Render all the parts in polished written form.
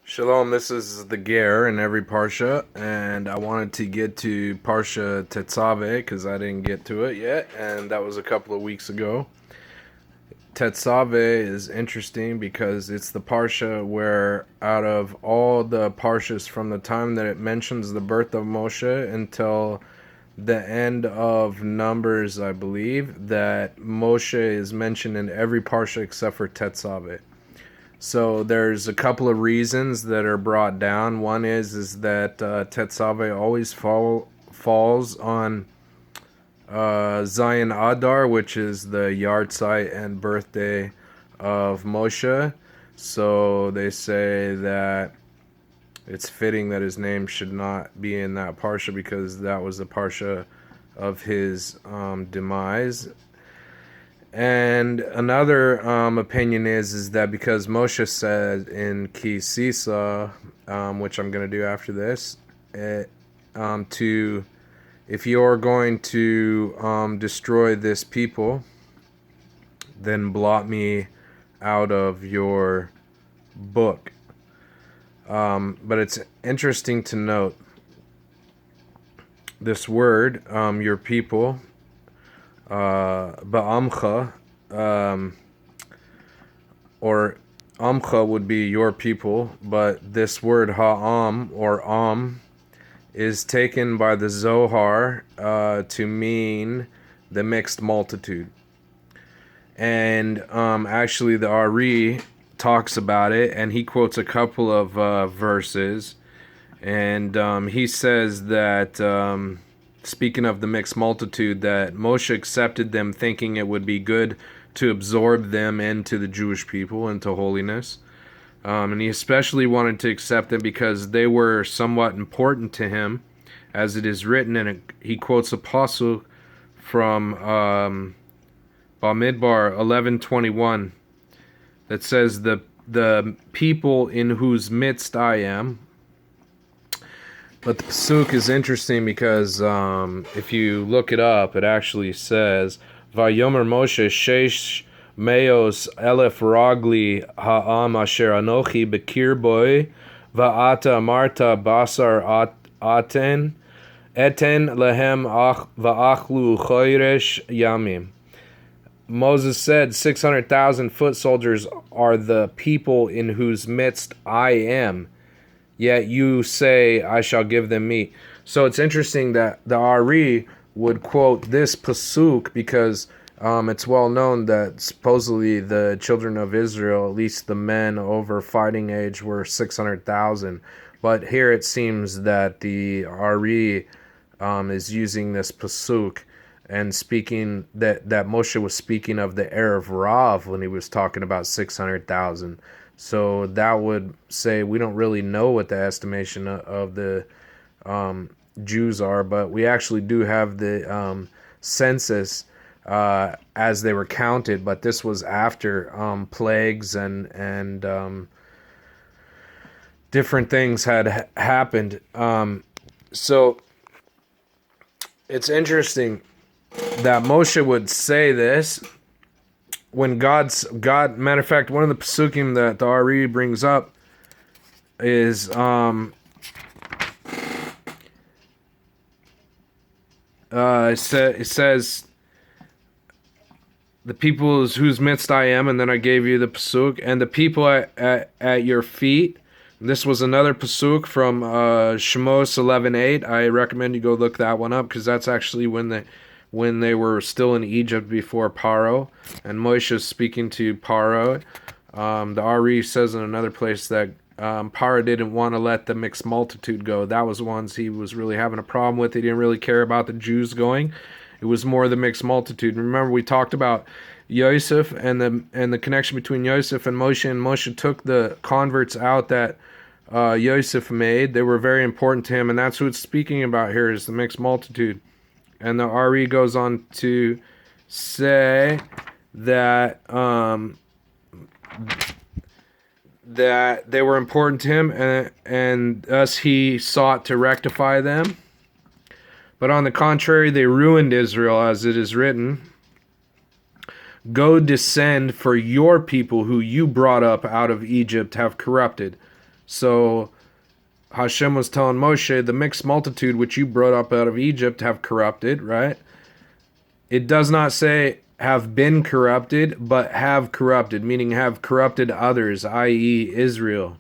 Shalom, this is the Ger in every Parsha, and I wanted to get to Parsha Tetzaveh because I didn't get to it yet, and that was a couple of weeks ago. Tetzaveh is interesting because it's the Parsha where, out of all the Parshas from the time that it mentions the birth of Moshe until the end of Numbers, I believe, that Moshe is mentioned in every Parsha except for Tetzaveh. So there's a couple of reasons that are brought down. One is that Tetzaveh always falls on Zion Adar, which is the yahrzeit and birthday of Moshe. So they say that it's fitting that his name should not be in that parsha because that was the parsha of his demise. And another opinion is that because Moshe said in Ki Sisa, which I'm going to do after this, to if you're going to destroy this people, then blot me out of your book. But it's interesting to note this word, your people, Ba'amcha, or Amcha would be your people, but this word Ha'am or Am is taken by the Zohar to mean the mixed multitude. And actually the Ari talks about it, and he quotes a couple of verses, and he says that speaking of the mixed multitude, that Moshe accepted them thinking it would be good to absorb them into the Jewish people, into holiness. And he especially wanted to accept them because they were somewhat important to him, as it is written, and he quotes a pasuk from Bamidbar 11:21 that says, the people in whose midst I am. But the pasuk is interesting because if you look it up, it actually says, "Vayomer Moshe sheish meos elef ragli ha'am asher anochi bekir boi va'ata marta basar eten lehem va'achlu choresh yamim." Moses said 600,000 foot soldiers are the people in whose midst I am. Yet you say, I shall give them meat. So it's interesting that the Ari would quote this pasuk because it's well known that supposedly the children of Israel, at least the men over fighting age, were 600,000. But here it seems that the Ari is using this pasuk and speaking that Moshe was speaking of the Erev Rav when he was talking about 600,000. So that would say we don't really know what the estimation of the Jews are, but we actually do have the census as they were counted. But this was after plagues and different things had happened. So it's interesting that Moshe would say this when God, matter of fact, one of the pasukim that the Ari brings up is it says the people whose midst I am, and then I gave you the pasuk, and the people at your feet. This was another pasuk from Shemos 11:8. I recommend you go look that one up because that's actually when they were still in Egypt before Paro, and Moshe is speaking to Paro. The Ari says in another place that Paro didn't want to let the mixed multitude go. That was the ones he was really having a problem with. He didn't really care about the Jews going. It was more the mixed multitude. And remember, we talked about Yosef and the connection between Yosef and Moshe took the converts out that Yosef made. They were very important to him, and that's who it's speaking about here, is the mixed multitude. And the Ari goes on to say that that they were important to him, and thus he sought to rectify them. But on the contrary, they ruined Israel, as it is written, "Go descend, for your people who you brought up out of Egypt have corrupted." So Hashem was telling Moshe, the mixed multitude which you brought up out of Egypt have corrupted, right? It does not say have been corrupted, but have corrupted, meaning have corrupted others, i.e. Israel.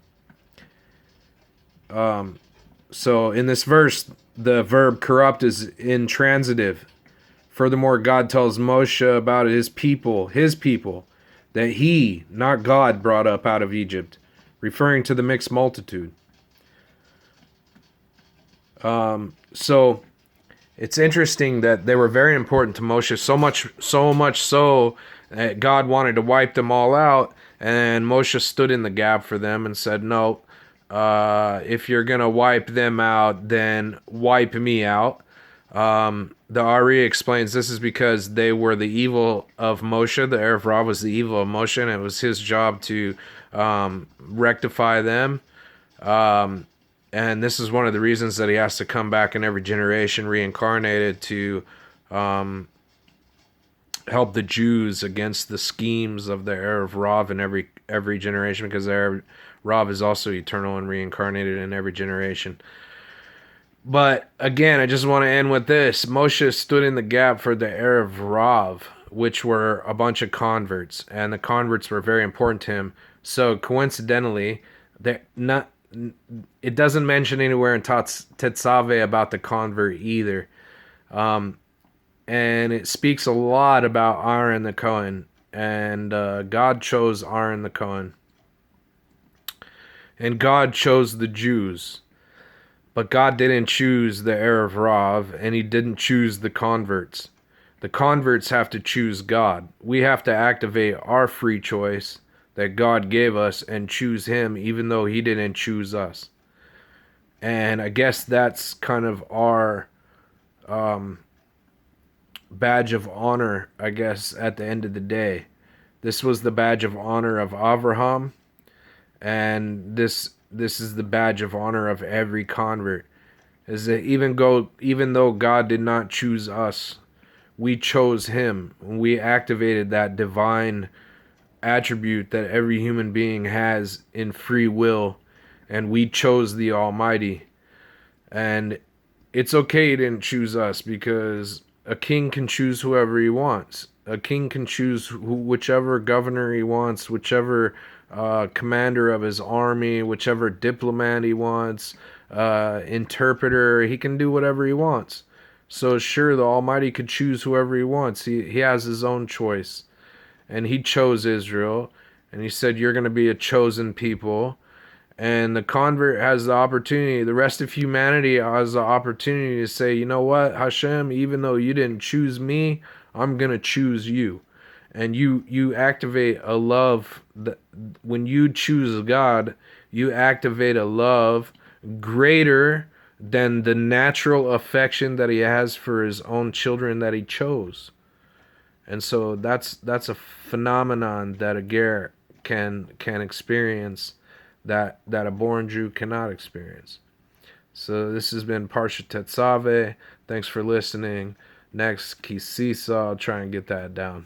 So in this verse, the verb corrupt is intransitive. Furthermore, God tells Moshe about his people, that he, not God, brought up out of Egypt, referring to the mixed multitude. So it's interesting that they were very important to Moshe, so much so that God wanted to wipe them all out, and Moshe stood in the gap for them and said, no, if you're going to wipe them out, then wipe me out. The Ari explains this is because they were the evil of Moshe. The Erev Rav was the evil of Moshe, and it was his job to rectify them. And this is one of the reasons that he has to come back in every generation, reincarnated, to help the Jews against the schemes of the Erev Rav in every generation, because the Erev Rav is also eternal and reincarnated in every generation. But again, I just want to end with this. Moshe stood in the gap for the Erev Rav, which were a bunch of converts, and the converts were very important to him. So coincidentally, it doesn't mention anywhere in Tetzaveh about the convert either. And it speaks a lot about Aaron the Cohen, and God chose Aaron the Cohen. And God chose the Jews. But God didn't choose the Erev Rav, and he didn't choose the converts. The converts have to choose God. We have to activate our free choice that God gave us and choose him, even though he didn't choose us. And I guess that's kind of our badge of honor, I guess, at the end of the day. This was the badge of honor of Avraham, and this is the badge of honor of every convert. Is that even though God did not choose us, we chose him. We activated that divine attribute that every human being has in free will, and we chose the Almighty. And it's okay he didn't choose us, because a king can choose whoever he wants. A king can choose whichever governor he wants, whichever commander of his army, whichever diplomat he wants, interpreter. He can do whatever he wants. So sure, the Almighty could choose whoever he wants. He has his own choice. And he chose Israel, and he said, you're going to be a chosen people. And the convert has the opportunity, the rest of humanity has the opportunity to say, you know what, Hashem, even though you didn't choose me, I'm going to choose you. And you activate a love, that when you choose God, you activate a love greater than the natural affection that he has for his own children that he chose. And so that's a phenomenon that a ger can experience that a born Jew cannot experience. So this has been Parsha Tetzaveh. Thanks for listening. Next, Kisisa, I'll try and get that down.